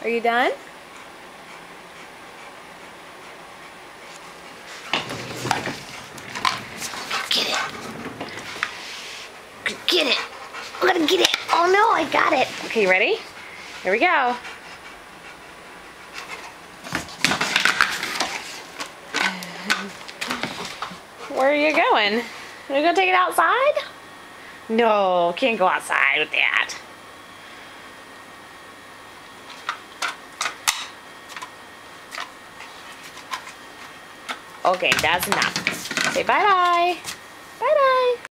Are you done? Get it. Get it. I'm gonna get it. Oh no, I got it. Okay, you ready? Here we go. Where are you going? Are you gonna take it outside? No, can't go outside with that. Okay, that's enough. Say bye-bye. Bye-bye.